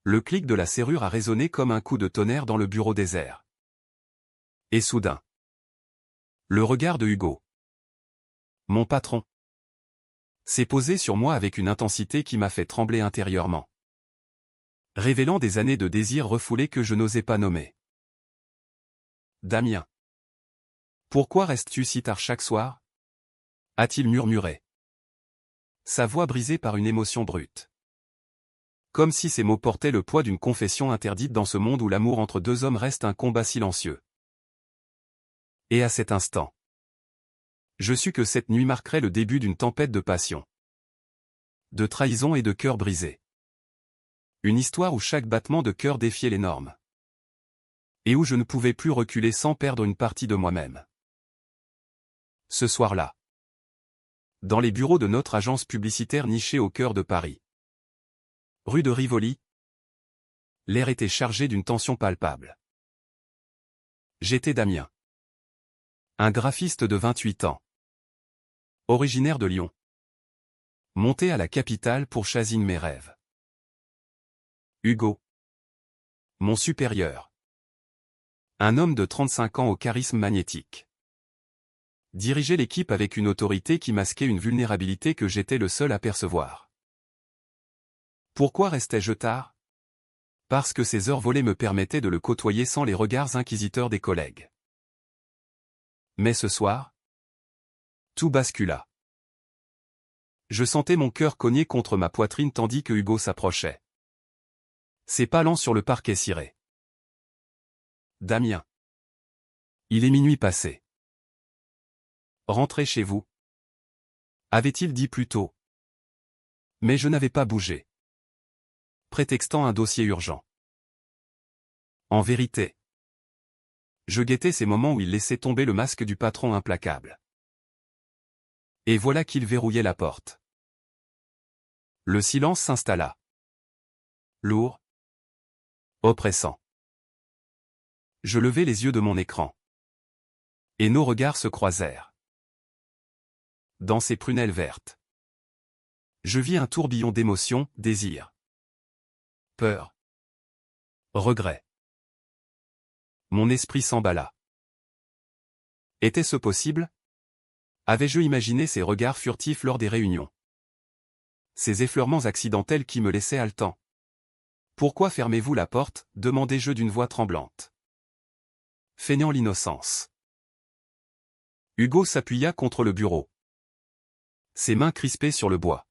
Le clic de la serrure a résonné comme un coup de tonnerre dans le bureau désert. Et soudain, le regard de Hugo, mon patron, s'est posé sur moi avec une intensité qui m'a fait trembler intérieurement, révélant des années de désirs refoulés que je n'osais pas nommer. Damien, pourquoi restes-tu si tard chaque soir? A-t-il murmuré, sa voix brisée par une émotion brute. Comme si ces mots portaient le poids d'une confession interdite dans ce monde où l'amour entre deux hommes reste un combat silencieux. Et à cet instant, je sus que cette nuit marquerait le début d'une tempête de passion, de trahison et de cœur brisé. Une histoire où chaque battement de cœur défiait les normes. Et où je ne pouvais plus reculer sans perdre une partie de moi-même. Ce soir-là, dans les bureaux de notre agence publicitaire nichée au cœur de Paris, rue de Rivoli, l'air était chargé d'une tension palpable. J'étais Damien, un graphiste de 28 ans, originaire de Lyon, monté à la capitale pour chasser mes rêves. Hugo, mon supérieur, un homme de 35 ans au charisme magnétique, dirigeait l'équipe avec une autorité qui masquait une vulnérabilité que j'étais le seul à percevoir. Pourquoi restais-je tard? Parce que ces heures volées me permettaient de le côtoyer sans les regards inquisiteurs des collègues. Mais ce soir, tout bascula. Je sentais mon cœur cogner contre ma poitrine tandis que Hugo s'approchait. Ses pas lents sur le parquet ciré. Damien. Il est minuit passé. Rentrez chez vous, avait-il dit plus tôt. Mais je n'avais pas bougé, prétextant un dossier urgent. En vérité, je guettais ces moments où il laissait tomber le masque du patron implacable. Et voilà qu'il verrouillait la porte. Le silence s'installa. Lourd, oppressant. Je levai les yeux de mon écran. Et nos regards se croisèrent. Dans ses prunelles vertes, je vis un tourbillon d'émotions, désir, peur, regret. Mon esprit s'emballa. Était-ce possible? Avais-je imaginé ces regards furtifs lors des réunions? Ces effleurements accidentels qui me laissaient haletant. Pourquoi fermez-vous la porte? Demandai-je d'une voix tremblante. Feignant l'innocence. Hugo s'appuya contre le bureau. Ses mains crispées sur le bois.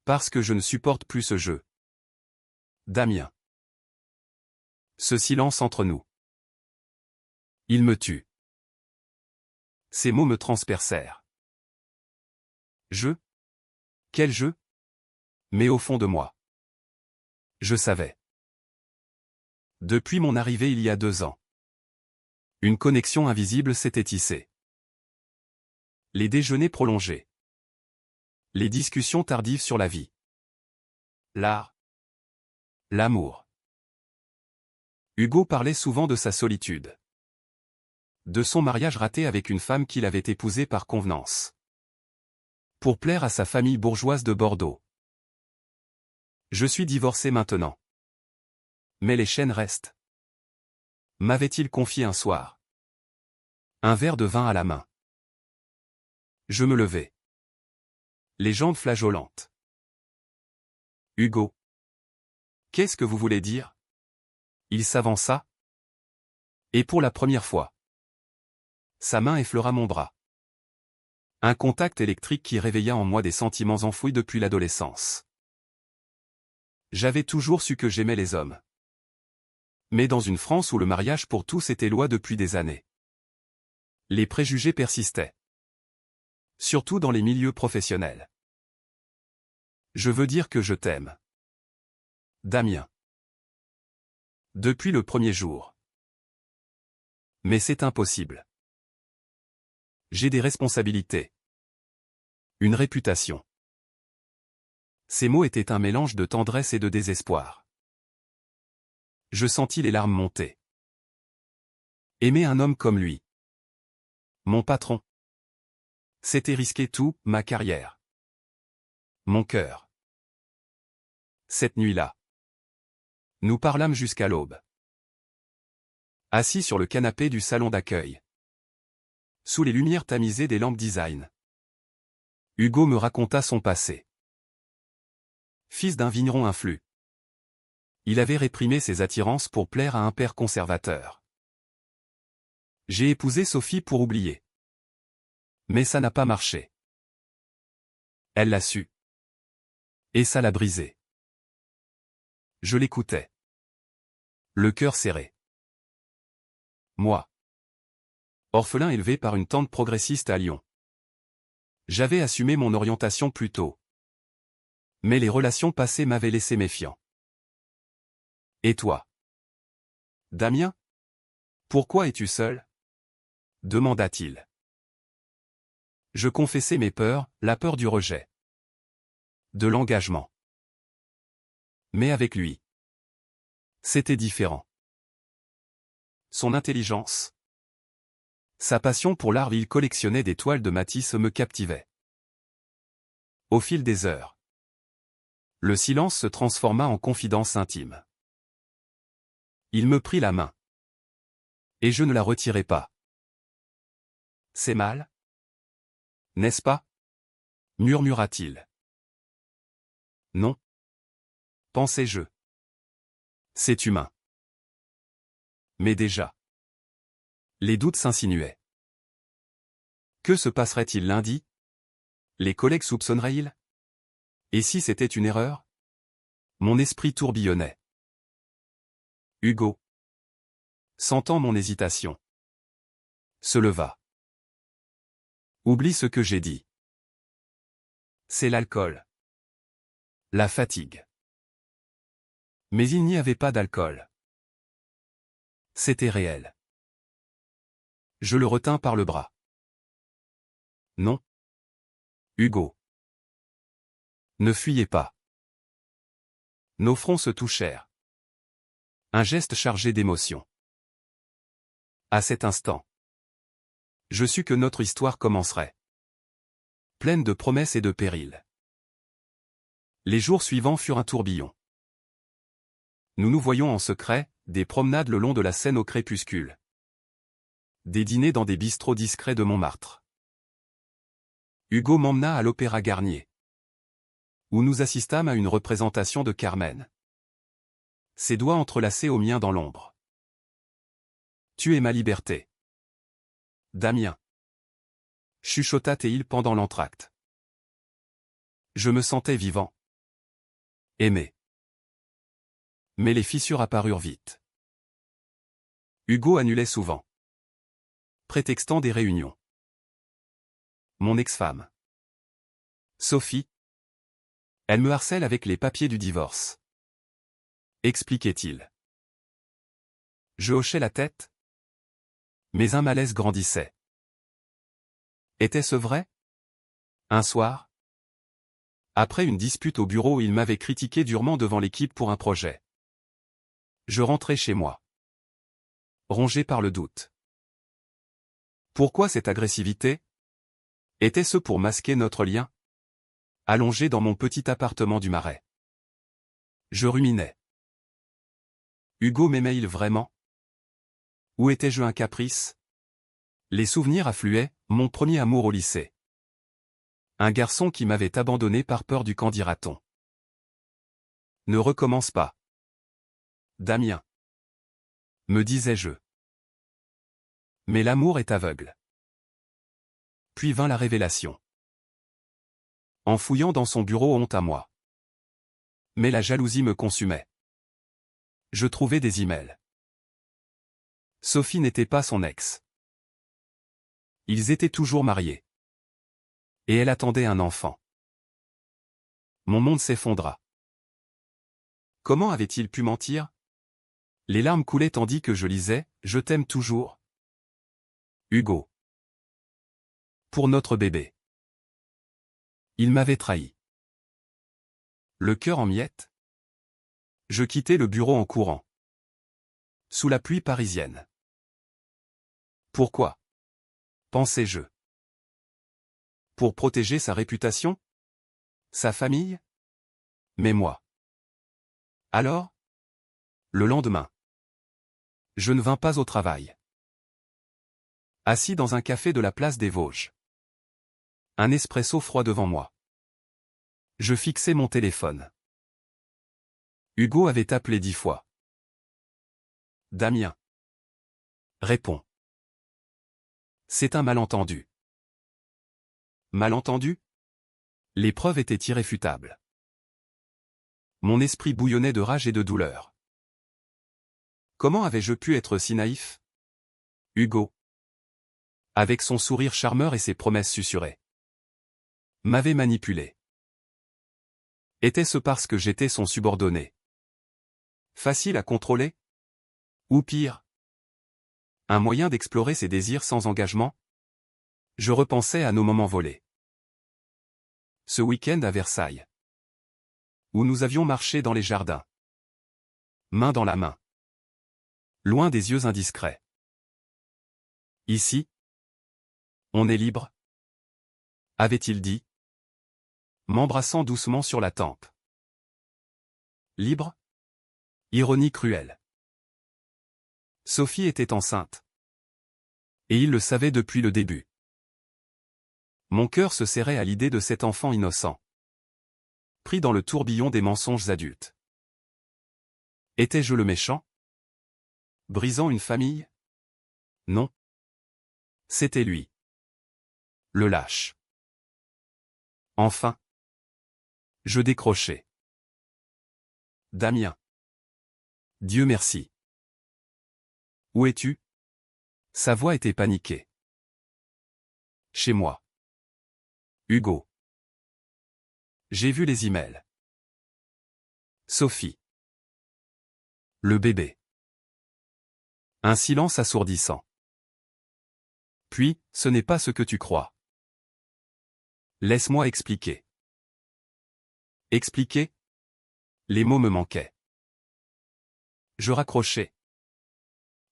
Parce que je ne supporte plus ce jeu. Damien. Ce silence entre nous. Il me tue. Ces mots me transpercèrent. Jeu? Quel jeu? Mais au fond de moi, je savais. Depuis mon arrivée il y a 2 ans, une connexion invisible s'était tissée. Les déjeuners prolongés. Les discussions tardives sur la vie. L'art. L'amour. Hugo parlait souvent de sa solitude. De son mariage raté avec une femme qu'il avait épousée par convenance. Pour plaire à sa famille bourgeoise de Bordeaux. Je suis divorcé maintenant. Mais les chaînes restent. M'avait-il confié un soir. Un verre de vin à la main. Je me levai. Les jambes flageolantes. Hugo. Qu'est-ce que vous voulez dire? Il s'avança. Et pour la première fois, sa main effleura mon bras. Un contact électrique qui réveilla en moi des sentiments enfouis depuis l'adolescence. J'avais toujours su que j'aimais les hommes. Mais dans une France où le mariage pour tous était loi depuis des années. Les préjugés persistaient. Surtout dans les milieux professionnels. Je veux dire que je t'aime. Damien. Depuis le premier jour. Mais c'est impossible. J'ai des responsabilités. Une réputation. Ces mots étaient un mélange de tendresse et de désespoir. Je sentis les larmes monter. Aimer un homme comme lui. Mon patron. C'était risquer tout, ma carrière. Mon cœur. Cette nuit-là, Nous parlâmes jusqu'à l'aube. Assis sur le canapé du salon d'accueil. Sous les lumières tamisées des lampes design. Hugo me raconta son passé. Fils d'un vigneron influent. Il avait réprimé ses attirances pour plaire à un père conservateur. J'ai épousé Sophie pour oublier. Mais ça n'a pas marché. Elle l'a su. Et ça l'a brisé. Je l'écoutais. Le cœur serré. Moi. Orphelin élevé par une tante progressiste à Lyon. J'avais assumé mon orientation plus tôt. Mais les relations passées m'avaient laissé méfiant. Et toi? Damien? Pourquoi es-tu seul? Demanda-t-il. Je confessai mes peurs, la peur du rejet. De l'engagement. Mais avec lui. C'était différent. Son intelligence. Sa passion pour l'art, il collectionnait des toiles de Matisse, me captivait. Au fil des heures. Le silence se transforma en confidence intime. Il me prit la main. Et je ne la retirai pas. C'est mal? N'est-ce pas? Murmura-t-il. Non. Pensai-je. C'est humain. Mais déjà. Les doutes s'insinuaient. Que se passerait-il lundi? Les collègues soupçonneraient-ils? Et si c'était une erreur? Mon esprit tourbillonnait. Hugo, sentant mon hésitation, se leva. Oublie ce que j'ai dit. C'est l'alcool. La fatigue. Mais il n'y avait pas d'alcool. C'était réel. Je le retins par le bras. Non. Hugo. Ne fuyez pas. Nos fronts se touchèrent. Un geste chargé d'émotion. À cet instant, je sus que notre histoire commencerait. Pleine de promesses et de périls. Les jours suivants furent un tourbillon. Nous nous voyions en secret, des promenades le long de la Seine au crépuscule. Des dîners dans des bistrots discrets de Montmartre. Hugo m'emmena à l'Opéra Garnier, où nous assistâmes à une représentation de Carmen. Ses doigts entrelacés aux miens dans l'ombre. Tu es ma liberté. Damien. Chuchota-t-il pendant l'entracte. Je me sentais vivant. Aimé. Mais les fissures apparurent vite. Hugo annulait souvent. Prétextant des réunions. Mon ex-femme. Sophie. Elle me harcèle avec les papiers du divorce. Expliquait-il. Je hochais la tête. Mais un malaise grandissait. Était-ce vrai? Un soir, après une dispute au bureau, il m'avait critiqué durement devant l'équipe pour un projet. Je rentrais chez moi. Rongé par le doute. Pourquoi cette agressivité? Était-ce pour masquer notre lien? Allongé dans mon petit appartement du Marais. Je ruminais. Hugo m'aimait-il vraiment? Ou étais-je un caprice? Les souvenirs affluaient, mon premier amour au lycée. Un garçon qui m'avait abandonné par peur du qu'en dira-t-on. Ne recommence pas. Damien. Me disais-je. Mais l'amour est aveugle. Puis vint la révélation. En fouillant dans son bureau, honte à moi. Mais la jalousie me consumait. Je trouvais des emails. Sophie n'était pas son ex. Ils étaient toujours mariés. Et elle attendait un enfant. Mon monde s'effondra. Comment avait-il pu mentir? Les larmes coulaient tandis que je lisais « Je t'aime toujours ». Hugo. Pour notre bébé. Il m'avait trahi. Le cœur en miettes. Je quittai le bureau en courant. Sous la pluie parisienne. Pourquoi? Pensais-je. Pour protéger sa réputation? Sa famille? Mais moi. Alors? Le lendemain. Je ne vins pas au travail. Assis dans un café de la place des Vosges. Un espresso froid devant moi. Je fixais mon téléphone. Hugo avait appelé 10 fois. Damien. Réponds. C'est un malentendu. Malentendu? Les preuves étaient irréfutables. Mon esprit bouillonnait de rage et de douleur. Comment avais-je pu être si naïf? Hugo, avec son sourire charmeur et ses promesses susurrées, m'avait manipulé. Était-ce parce que j'étais son subordonné? Facile à contrôler? Ou pire, un moyen d'explorer ses désirs sans engagement? Je repensais à nos moments volés. Ce week-end à Versailles, où nous avions marché dans les jardins, main dans la main, loin des yeux indiscrets. Ici, on est libre, avait-il dit, m'embrassant doucement sur la tempe. Libre? Ironie cruelle. Sophie était enceinte. Et il le savait depuis le début. Mon cœur se serrait à l'idée de cet enfant innocent, pris dans le tourbillon des mensonges adultes. Étais-je le méchant? Brisant une famille? Non. C'était lui. Le lâche. Enfin. Je décrochai. Damien. Dieu merci. Où es-tu? Sa voix était paniquée. Chez moi. Hugo. J'ai vu les emails. Sophie. Le bébé. Un silence assourdissant. Puis, ce n'est pas ce que tu crois. Laisse-moi expliquer. Expliquer? Les mots me manquaient. Je raccrochais.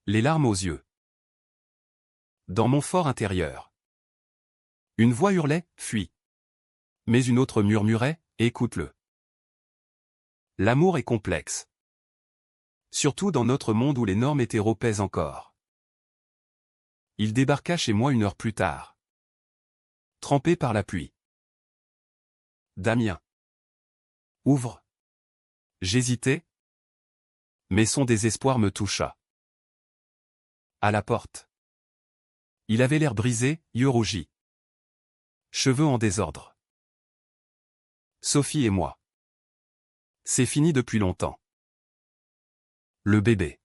Les larmes aux yeux. Dans mon fort intérieur. Une voix hurlait, fuis. Mais une autre murmurait, écoute-le. L'amour est complexe. Surtout dans notre monde où les normes hétéro pèsent encore. Il débarqua chez moi 1 heure plus tard. Trempé par la pluie. Damien. Ouvre. J'hésitais. Mais son désespoir me toucha. À la porte. Il avait l'air brisé, yeux rougis. Cheveux en désordre. Sophie et moi. C'est fini depuis longtemps. Le bébé.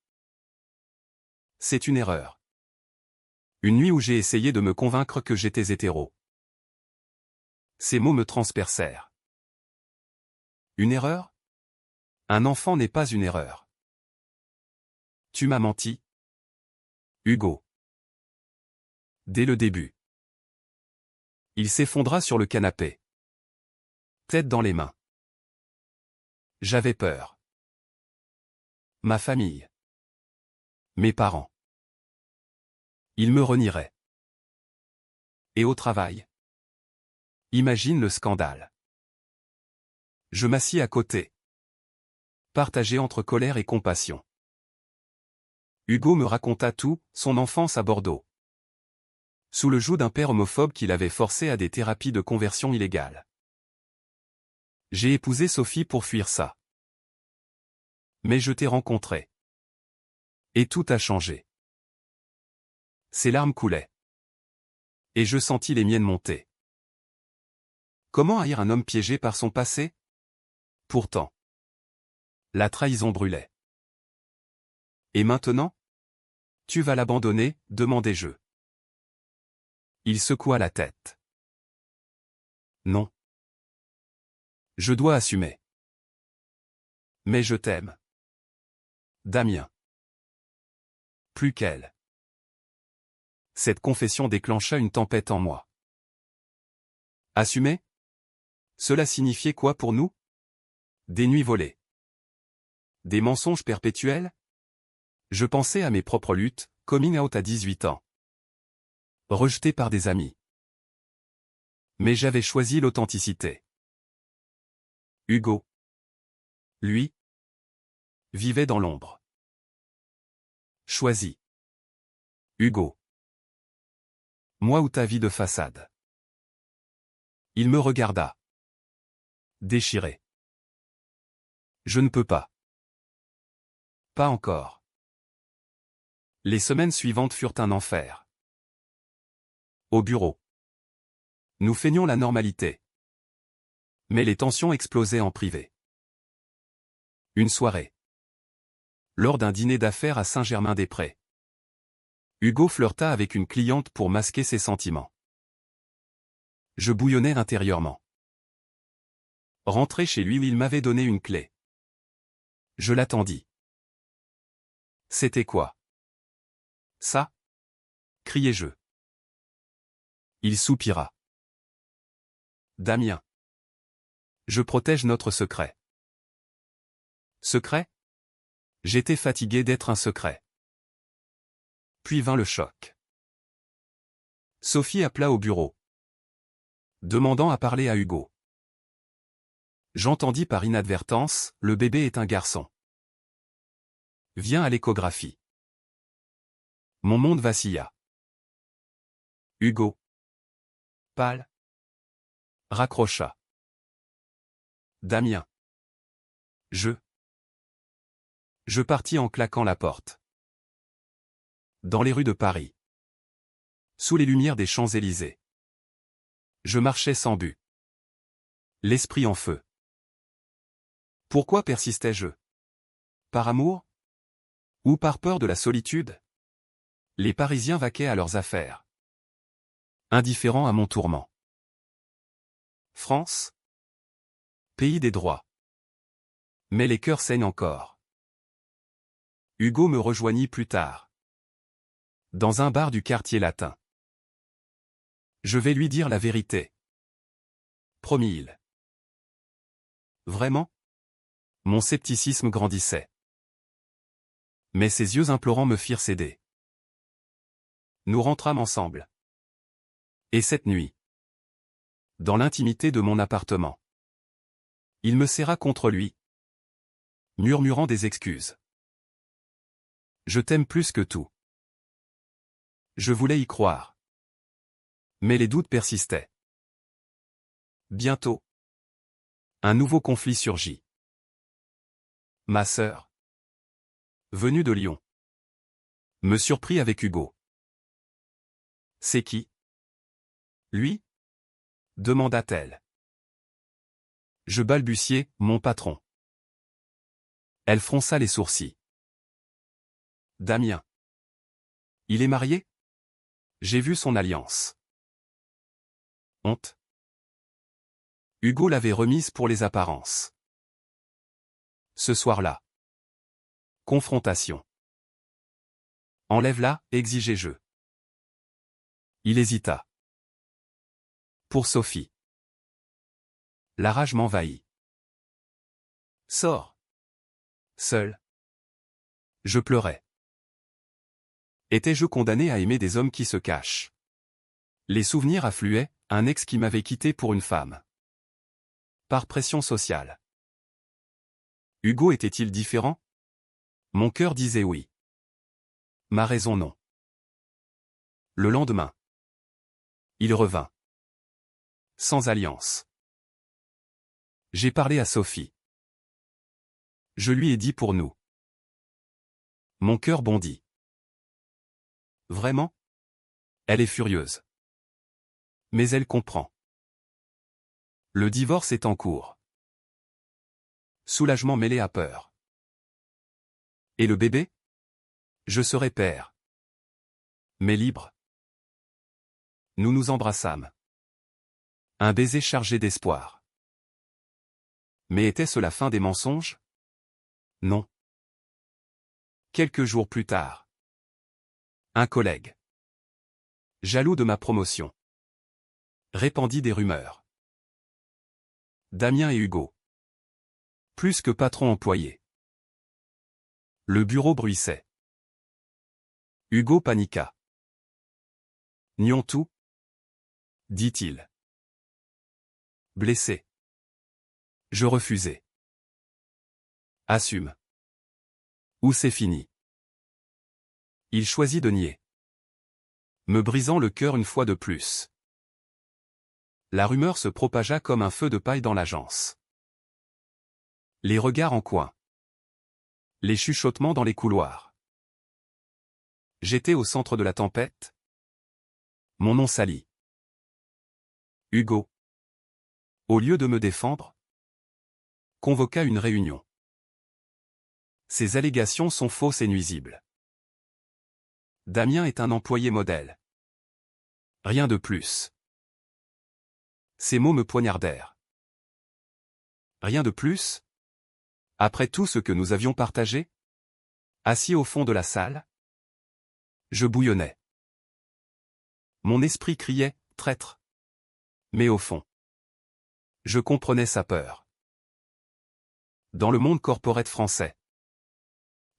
C'est une erreur. Une nuit où j'ai essayé de me convaincre que j'étais hétéro. Ces mots me transpercèrent. Une erreur? Un enfant n'est pas une erreur. Tu m'as menti. Hugo. Dès le début. Il s'effondra sur le canapé. Tête dans les mains. J'avais peur. Ma famille. Mes parents. Ils me renieraient. Et au travail. Imagine le scandale. Je m'assis à côté. Partagé entre colère et compassion. Hugo me raconta tout, son enfance à Bordeaux. Sous le joug d'un père homophobe qui l'avait forcé à des thérapies de conversion illégales. J'ai épousé Sophie pour fuir ça. Mais je t'ai rencontré. Et tout a changé. Ses larmes coulaient. Et je sentis les miennes monter. Comment haïr un homme piégé par son passé? Pourtant. La trahison brûlait. Et maintenant? Tu vas l'abandonner, demandai-je. Il secoua la tête. Non. Je dois assumer. Mais je t'aime. Damien. Plus qu'elle. Cette confession déclencha une tempête en moi. Assumer? Cela signifiait quoi pour nous? Des nuits volées. Des mensonges perpétuels? Je pensais à mes propres luttes, coming out à 18 ans. Rejeté par des amis. Mais j'avais choisi l'authenticité. Hugo. Lui. Vivait dans l'ombre. Choisis. Hugo. Moi ou ta vie de façade? Il me regarda. Déchiré. Je ne peux pas. Pas encore. Les semaines suivantes furent un enfer. Au bureau. Nous feignions la normalité. Mais les tensions explosaient en privé. Une soirée. Lors d'un dîner d'affaires à Saint-Germain-des-Prés. Hugo flirta avec une cliente pour masquer ses sentiments. Je bouillonnais intérieurement. Rentré chez lui, il m'avait donné une clé. Je l'attendis. C'était quoi? Ça? Criai-je. Il soupira. Damien. Je protège notre secret. Secret? J'étais fatigué d'être un secret. Puis vint le choc. Sophie appela au bureau, demandant à parler à Hugo. J'entendis par inadvertance, le bébé est un garçon. Viens à l'échographie. Mon monde vacilla. Hugo. Pâle. Raccrocha. Damien. Je partis en claquant la porte. Dans les rues de Paris. Sous les lumières des Champs-Élysées. Je marchais sans but. L'esprit en feu. Pourquoi persistais-je? Par amour? Ou par peur de la solitude? Les Parisiens vaquaient à leurs affaires. Indifférents à mon tourment. France? Pays des droits. Mais les cœurs saignent encore. Hugo me rejoignit plus tard. Dans un bar du quartier latin. Je vais lui dire la vérité. Promit-il. Vraiment? Mon scepticisme grandissait. Mais ses yeux implorants me firent céder. Nous rentrâmes ensemble. Et cette nuit, dans l'intimité de mon appartement, il me serra contre lui, murmurant des excuses. Je t'aime plus que tout. Je voulais y croire. Mais les doutes persistaient. Bientôt, un nouveau conflit surgit. Ma sœur, venue de Lyon, me surprit avec Hugo. C'est qui? Lui? Demanda-t-elle. Je balbutiai, mon patron. Elle fronça les sourcils. Damien. Il est marié? J'ai vu son alliance. Honte. Hugo l'avait remise pour les apparences. Ce soir-là. Confrontation. Enlève-la, exigeai-je. Il hésita. Pour Sophie. La rage m'envahit. Sors. Seul. Je pleurais. Étais-je condamné à aimer des hommes qui se cachent? Les souvenirs affluaient, un ex qui m'avait quitté pour une femme. Par pression sociale. Hugo était-il différent? Mon cœur disait oui. Ma raison non. Le lendemain. Il revint. Sans alliance. J'ai parlé à Sophie. Je lui ai dit pour nous. Mon cœur bondit. Vraiment? Elle est furieuse. Mais elle comprend. Le divorce est en cours. Soulagement mêlé à peur. Et le bébé? Je serai père. Mais libre. Nous nous embrassâmes. Un baiser chargé d'espoir. Mais était-ce la fin des mensonges? Non. Quelques jours plus tard. Un collègue, jaloux de ma promotion, répandit des rumeurs. Damien et Hugo. Plus que patron-employé. Le bureau bruissait. Hugo paniqua. Nions tout? Dit-il. Blessé. Je refusai. Assume. Ou c'est fini. Il choisit de nier, me brisant le cœur une fois de plus. La rumeur se propagea comme un feu de paille dans l'agence. Les regards en coin. Les chuchotements dans les couloirs. J'étais au centre de la tempête. Mon nom sali. Hugo, au lieu de me défendre, convoqua une réunion. Ces allégations sont fausses et nuisibles. Damien est un employé modèle. Rien de plus. Ces mots me poignardèrent. Rien de plus? Après tout ce que nous avions partagé? Assis au fond de la salle? Je bouillonnais. Mon esprit criait, traître. Mais au fond, je comprenais sa peur. Dans le monde corporate français,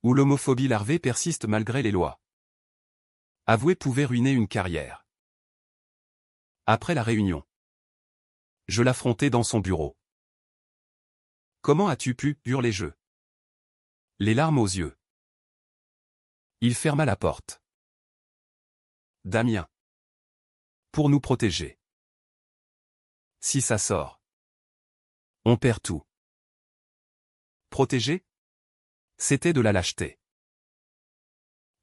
où l'homophobie larvée persiste malgré les lois, avouer pouvait ruiner une carrière. Après la réunion, je l'affrontai dans son bureau. Comment as-tu pu, hurlai-je, les larmes aux yeux. Il ferma la porte. Damien. Pour nous protéger. Si ça sort, on perd tout. Protéger? C'était de la lâcheté.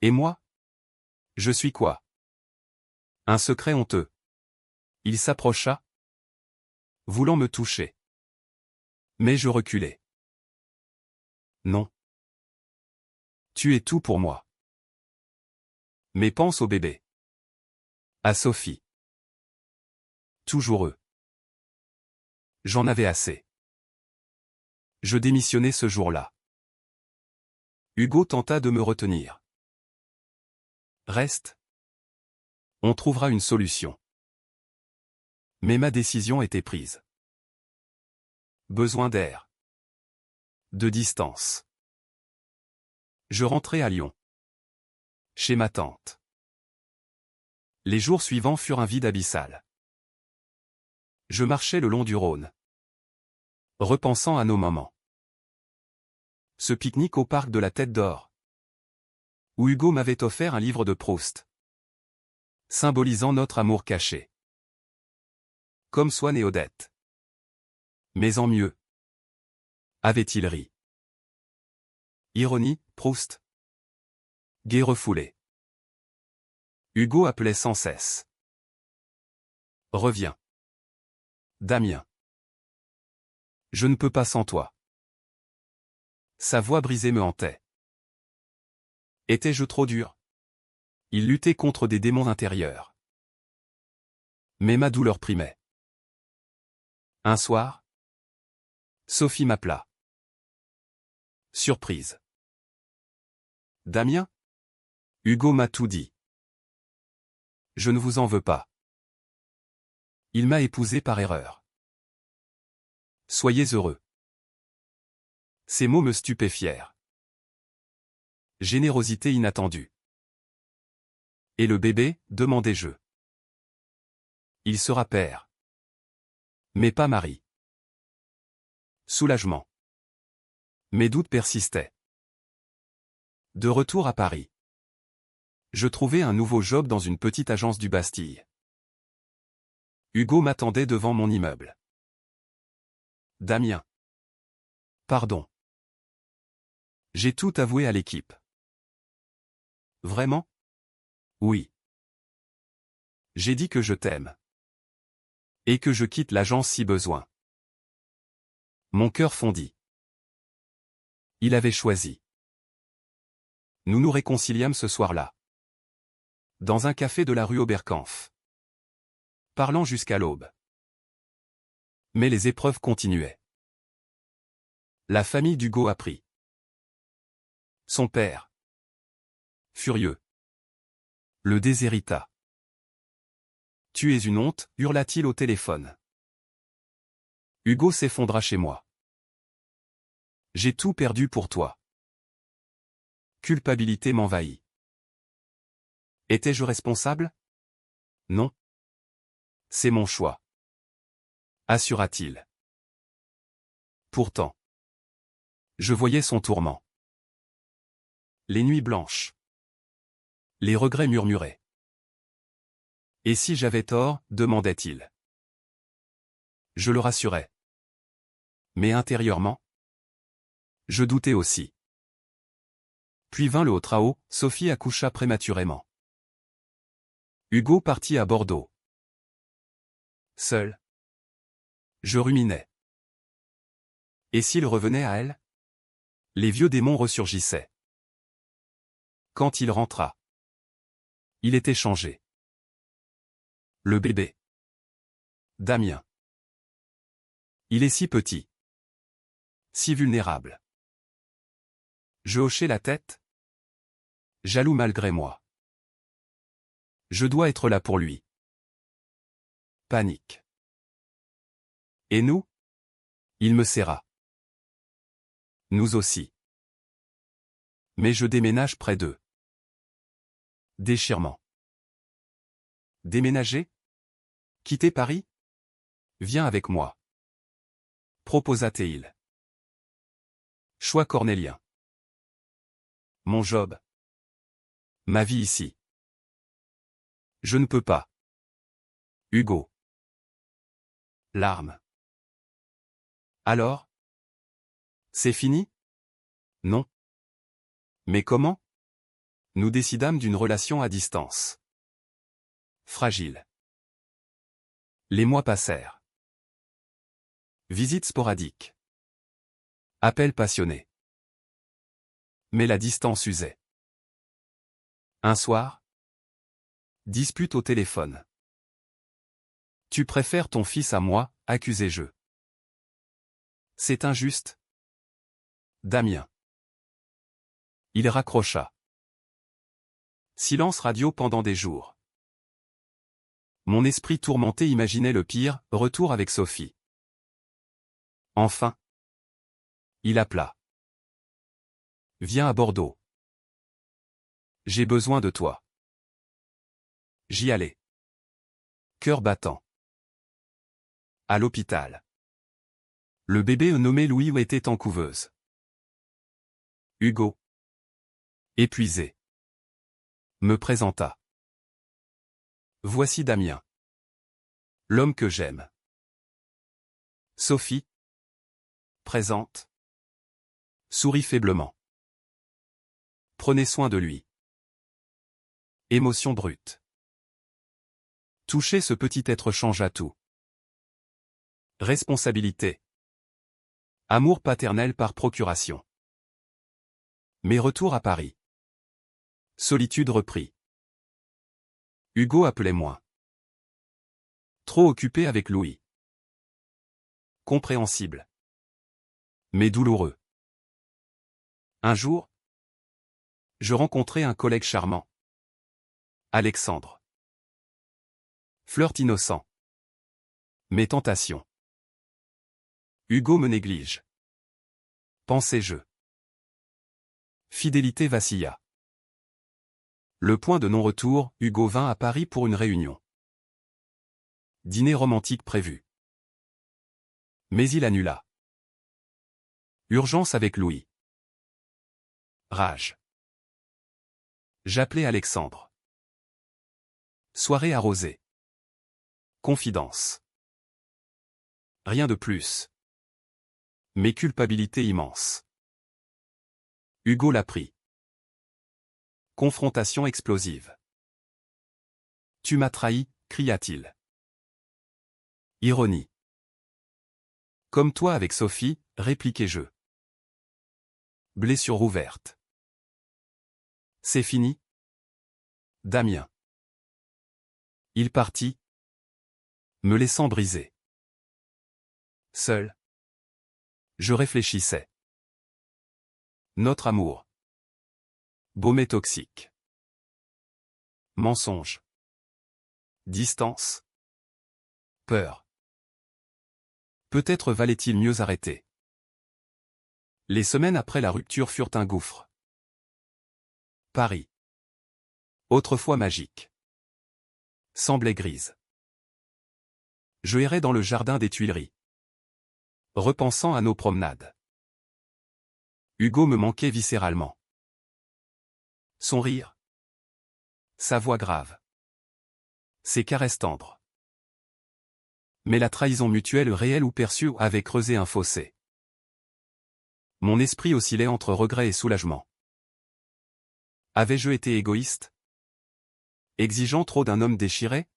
Et moi? Je suis quoi? Un secret honteux. Il s'approcha, voulant me toucher. Mais je reculai. Non. Tu es tout pour moi. Mais pense au bébé. À Sophie. Toujours eux. J'en avais assez. Je démissionnai ce jour-là. Hugo tenta de me retenir. Reste. On trouvera une solution. Mais ma décision était prise. Besoin d'air. De distance. Je rentrai à Lyon. Chez ma tante. Les jours suivants furent un vide abyssal. Je marchais le long du Rhône, repensant à nos moments. Ce pique-nique au parc de la Tête d'Or, où Hugo m'avait offert un livre de Proust, symbolisant notre amour caché. Comme Swann et Odette. Mais en mieux. Avait-il ri. Ironie, Proust. Gai refoulé. Hugo appelait sans cesse. Reviens. Damien. Je ne peux pas sans toi. Sa voix brisée me hantait. Étais-je trop dur? Il luttait contre des démons intérieurs. Mais ma douleur primait. Un soir, Sophie m'appela. Surprise. Damien? Hugo m'a tout dit. Je ne vous en veux pas. Il m'a épousé par erreur. Soyez heureux. Ces mots me stupéfièrent. Générosité inattendue. Et le bébé, demandai-je. Il sera père. Mais pas mari. Soulagement. Mes doutes persistaient. De retour à Paris. Je trouvai un nouveau job dans une petite agence du Bastille. Hugo m'attendait devant mon immeuble. Damien. Pardon. J'ai tout avoué à l'équipe. Vraiment? Oui. J'ai dit que je t'aime. Et que je quitte l'agence si besoin. Mon cœur fondit. Il avait choisi. Nous nous réconciliâmes ce soir-là. Dans un café de la rue Oberkampf. Parlant jusqu'à l'aube. Mais les épreuves continuaient. La famille d'Hugo apprit. Son père. Furieux. Le déshérita. Tu es une honte, hurla-t-il au téléphone. Hugo s'effondra chez moi. J'ai tout perdu pour toi. Culpabilité m'envahit. Étais-je responsable? Non. C'est mon choix. Assura-t-il. Pourtant. Je voyais son tourment. Les nuits blanches. Les regrets murmuraient. Et si j'avais tort, demandait-il. Je le rassurais. Mais intérieurement, je doutais aussi. Puis vint le haut trahau, Sophie accoucha prématurément. Hugo partit à Bordeaux. Seul. Je ruminais. Et s'il revenait à elle? Les vieux démons ressurgissaient. Quand il rentra, il était changé. Le bébé. Damien. Il est si petit. Si vulnérable. Je hochai la tête. Jaloux malgré moi. Je dois être là pour lui. Panique. Et nous? Il me serra. Nous aussi. Mais je déménage près d'eux. Déchirement. Déménager? Quitter Paris? Viens avec moi. Proposa-t-il. Choix cornélien. Mon job. Ma vie ici. Je ne peux pas. Hugo. Larmes. Alors? C'est fini? Non. Mais comment? Nous décidâmes d'une relation à distance. Fragile. Les mois passèrent. Visites sporadiques. Appels passionnés. Mais la distance usait. Un soir? Dispute au téléphone. Tu préfères ton fils à moi, accusai-je. C'est injuste. Damien. Il raccrocha. Silence radio pendant des jours. Mon esprit tourmenté imaginait le pire, retour avec Sophie. Enfin. Il appela. Viens à Bordeaux. J'ai besoin de toi. J'y allais. Cœur battant. À l'hôpital. Le bébé nommé Louis était en couveuse. Hugo. Épuisé. Me présenta. Voici Damien. L'homme que j'aime. Sophie. Présente. Sourit faiblement. Prenez soin de lui. Émotion brute. Toucher ce petit être changea tout. Responsabilité. Amour paternel par procuration. Mais retour à Paris. Solitude reprit. Hugo appelait moins. Trop occupé avec Louis. Compréhensible. Mais douloureux. Un jour, je rencontrai un collègue charmant. Alexandre. Flirt innocent. Mes tentations. Hugo me néglige. Pensais-je. Fidélité vacilla. Le point de non-retour, Hugo vint à Paris pour une réunion. Dîner romantique prévu. Mais il annula. Urgence avec Louis. Rage. J'appelai Alexandre. Soirée arrosée. Confidence. Rien de plus. Mais culpabilité immense. Hugo l'apprit. Confrontation explosive. Tu m'as trahi, cria-t-il. Ironie. Comme toi avec Sophie, répliquai-je. Blessure ouverte. C'est fini? Damien. Il partit, me laissant brisé. Seul. Je réfléchissais. Notre amour. Baume toxique. Mensonge. Distance. Peur. Peut-être valait-il mieux arrêter. Les semaines après la rupture furent un gouffre. Paris. Autrefois magique. Semblait grise. Je errais dans le jardin des Tuileries. Repensant à nos promenades. « 'Hugo' me manquait viscéralement. Son rire. Sa voix grave. Ses caresses tendres. Mais la trahison mutuelle réelle ou perçue avait creusé un fossé. Mon esprit oscillait entre regret et soulagement. Avais-je été égoïste? Exigeant trop d'un homme déchiré?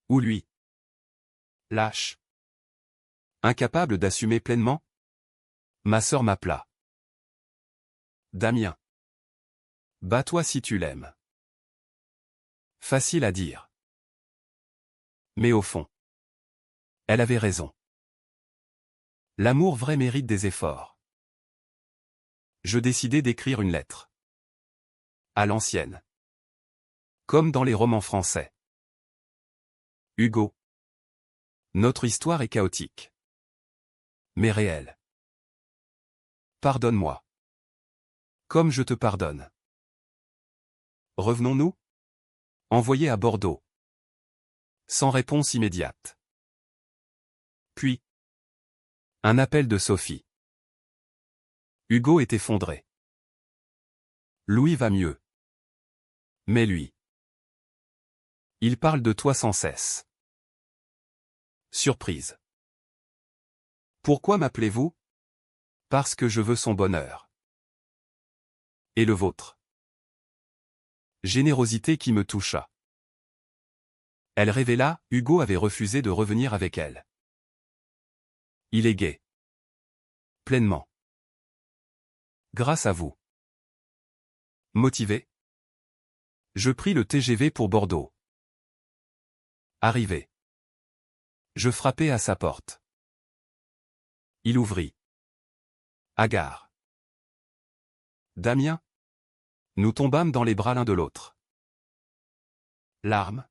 Ou lui? Lâche. Incapable d'assumer pleinement? Ma sœur m'appela. Damien. Bats-toi si tu l'aimes. Facile à dire. Mais au fond, elle avait raison. L'amour vrai mérite des efforts. Je décidai d'écrire une lettre. À l'ancienne. Comme dans les romans français. Hugo. Notre histoire est chaotique. Mais réelle. Pardonne-moi. Comme je te pardonne. Revenons-nous? Envoyé à Bordeaux. Sans réponse immédiate. Puis. Un appel de Sophie. Hugo est effondré. Louis va mieux. Mais lui. Il parle de toi sans cesse. Surprise. Pourquoi m'appelez-vous? Parce que je veux son bonheur. Et le vôtre. Générosité qui me toucha. Elle révéla, Hugo avait refusé de revenir avec elle. Il est gai. Pleinement. Grâce à vous. Motivé. Je pris le TGV pour Bordeaux. Arrivé. Je frappai à sa porte. Il ouvrit. Hagard. Damien. Nous tombâmes dans les bras l'un de l'autre. Larmes.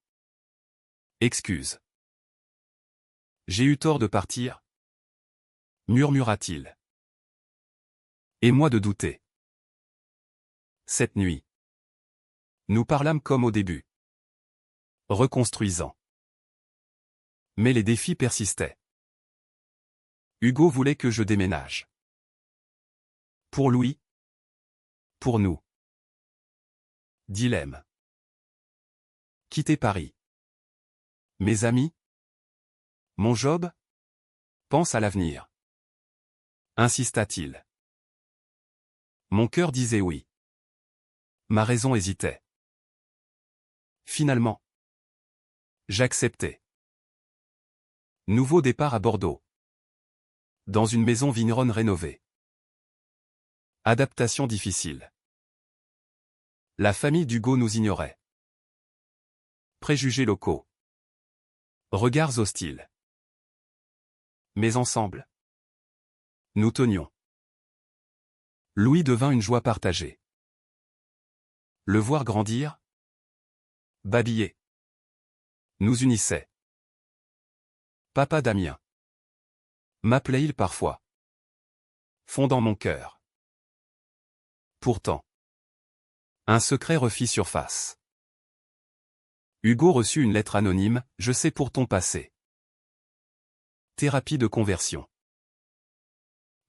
Excuse. J'ai eu tort de partir, murmura-t-il. Et moi de douter. Cette nuit. Nous parlâmes comme au début. Reconstruisant. Mais les défis persistaient. Hugo voulait que je déménage. Pour Louis. Pour nous. Dilemme. Quitter Paris. Mes amis. Mon job. Pense à l'avenir. Insista-t-il. Mon cœur disait oui. Ma raison hésitait. Finalement. J'acceptais. Nouveau départ à Bordeaux. Dans une maison vigneronne rénovée. Adaptation difficile. La famille d'Hugo nous ignorait. Préjugés locaux. Regards hostiles. Mais ensemble. Nous tenions. Louis devint une joie partagée. Le voir grandir. Babiller. Nous unissait. Papa Damien. M'appelait-il parfois. Fondant mon cœur. Pourtant. Un secret refit surface. Hugo reçut une lettre anonyme, je sais pour ton passé. Thérapie de conversion.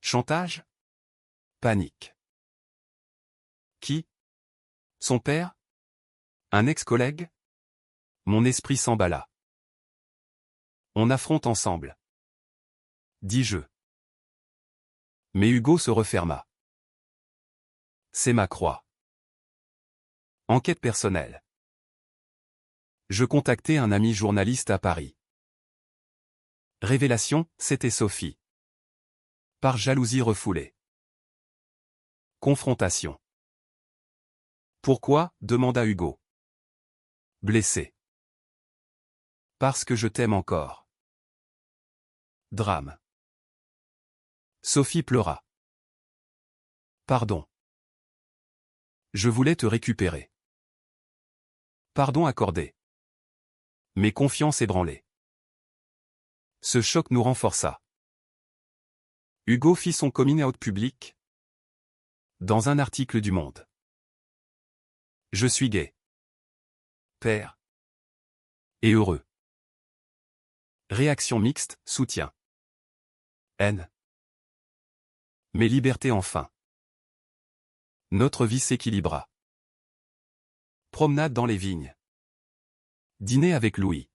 Chantage? Panique. Qui? Son père? Un ex-collègue? Mon esprit s'emballa. On affronte ensemble. Dis-je. Mais Hugo se referma. C'est ma croix. Enquête personnelle. Je contactai un ami journaliste à Paris. Révélation, c'était Sophie. Par jalousie refoulée. Confrontation. Pourquoi? Demanda Hugo. Blessé. Parce que je t'aime encore. Drame. Sophie pleura. Pardon. Je voulais te récupérer. Pardon accordé. Mais confiance ébranlée. Ce choc nous renforça. Hugo fit son coming out public. Dans un article du Monde. Je suis gay. Père. Et heureux. Réaction mixte, soutien. Haine. Mais liberté enfin. Notre vie s'équilibra. Promenade dans les vignes. Dîner avec Louis.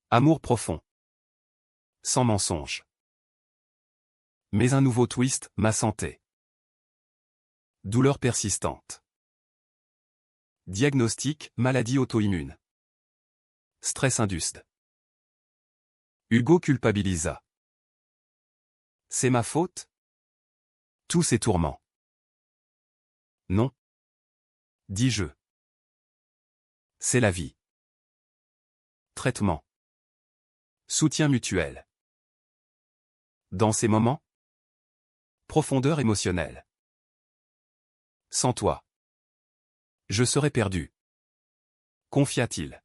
Amour profond. Sans mensonge. Mais un nouveau twist, ma santé. Douleur persistante. Diagnostic, maladie auto-immune. Stress induste. Hugo culpabilisa. C'est ma faute? Tous ces tourments. Non. Dis-je. C'est la vie. Traitement. Soutien mutuel. Dans ces moments, profondeur émotionnelle. Sans toi, je serais perdu. Confia-t-il.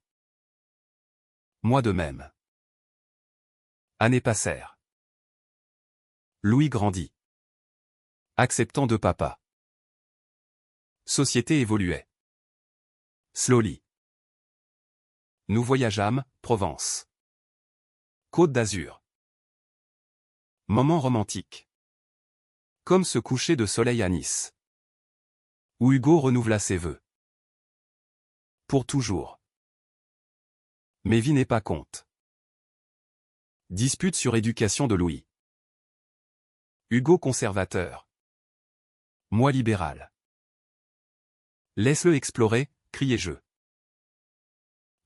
Moi de même. Années passèrent. Louis grandit. Acceptant de papa. Société évoluait. Slowly. Nous voyageâmes, Provence. Côte d'Azur. Moment romantique. Comme ce coucher de soleil à Nice. Où Hugo renouvela ses vœux. Pour toujours. Mais vie n'est pas compte. Dispute sur éducation de Louis. Hugo conservateur. Moi libéral. Laisse-le explorer, criai-je.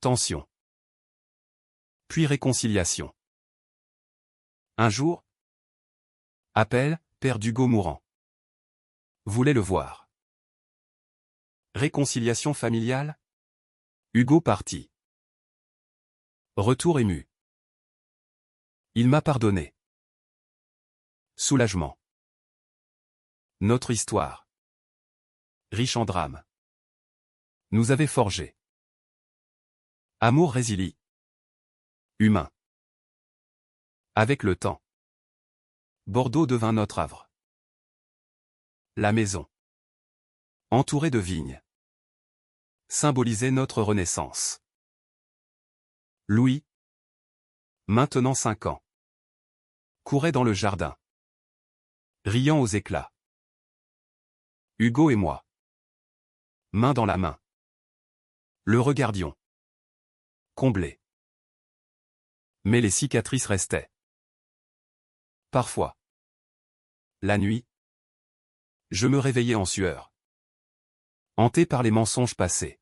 Tension. Puis réconciliation. Un jour. Appel, père d'Hugo mourant. Voulait le voir. Réconciliation familiale. Hugo partit. Retour ému. Il m'a pardonné. Soulagement. Notre histoire. Riche en drames. Nous avait forgé. Amour résilie. Humain. Avec le temps. Bordeaux devint notre havre. La maison. Entourée de vignes. Symbolisait notre renaissance. Louis. Maintenant 5 ans. Courait dans le jardin. Riant aux éclats. Hugo et moi. Main dans la main. Le regardions. Comblés. Mais les cicatrices restaient. Parfois. La nuit. Je me réveillais en sueur. Hanté par les mensonges passés.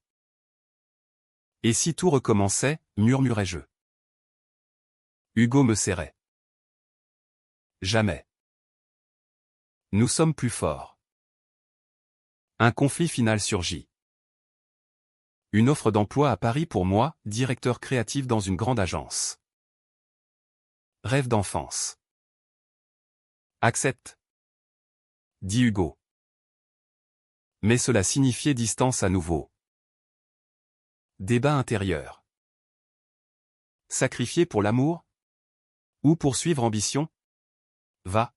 Et si tout recommençait, murmurais-je. Hugo me serrait. Jamais. Nous sommes plus forts. Un conflit final surgit. Une offre d'emploi à Paris pour moi, directeur créatif dans une grande agence. Rêve d'enfance. Accepte. Dit Hugo. Mais cela signifiait distance à nouveau. Débat intérieur. Sacrifier pour l'amour? Ou poursuivre ambition? Va.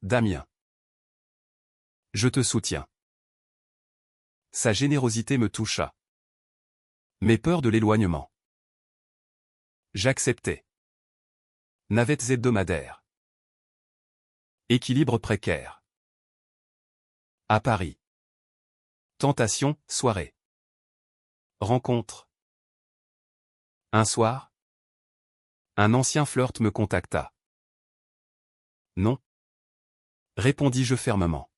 Damien. Je te soutiens. Sa générosité me toucha. Mes peurs de l'éloignement. J'acceptais. Navettes hebdomadaires. Équilibre précaire. À Paris. Tentation, soirée. Rencontre. Un soir. Un ancien flirt me contacta. Non. Répondis-je fermement.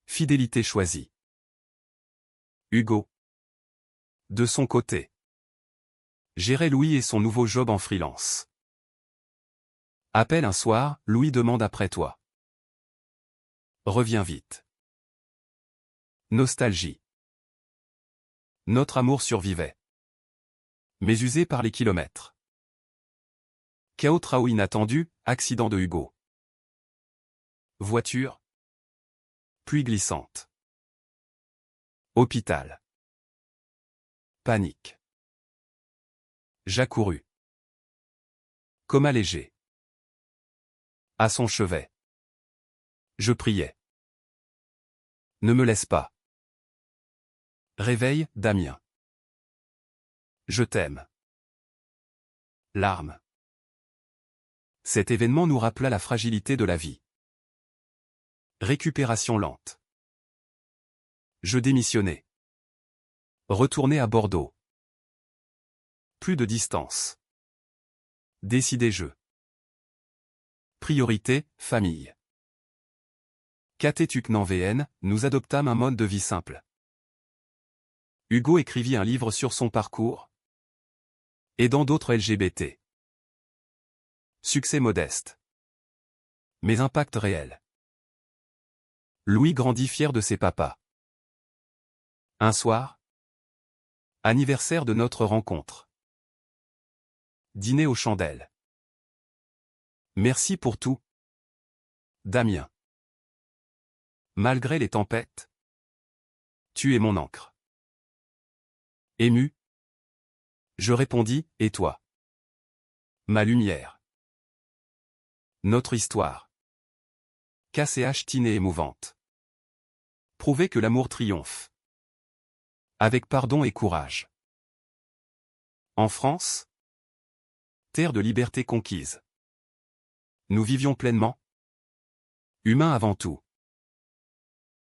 Fidélité choisie. Hugo. De son côté. Gérait Louis et son nouveau job en freelance. Appel un soir, Louis demande après toi. Reviens vite. Nostalgie. Notre amour survivait. Mais usé par les kilomètres. Chaos trao inattendu, accident de Hugo. Voiture. Pluie glissante. Hôpital. Panique. J'accourus. Coma léger. À son chevet. Je priais. Ne me laisse pas. Réveille, Damien. Je t'aime. Larmes. Cet événement nous rappela la fragilité de la vie. Récupération lente. Je démissionnais. Retourner à Bordeaux. Plus de distance. Décider je. Priorité, famille. Catetuc nan VN, nous adoptâmes un mode de vie simple. Hugo écrivit un livre sur son parcours. Aidant d'autres LGBT. Succès modeste. Mais impact réel. Louis grandit fier de ses papas. Un soir. Anniversaire de notre rencontre. Dîner aux chandelles. Merci pour tout. Damien. Malgré les tempêtes. Tu es mon encre. Ému. Je répondis, et toi? Ma lumière. Notre histoire. KCH tinée émouvante. Prouver que l'amour triomphe. Avec pardon et courage. En France. Terre de liberté conquise. Nous vivions pleinement. Humains avant tout.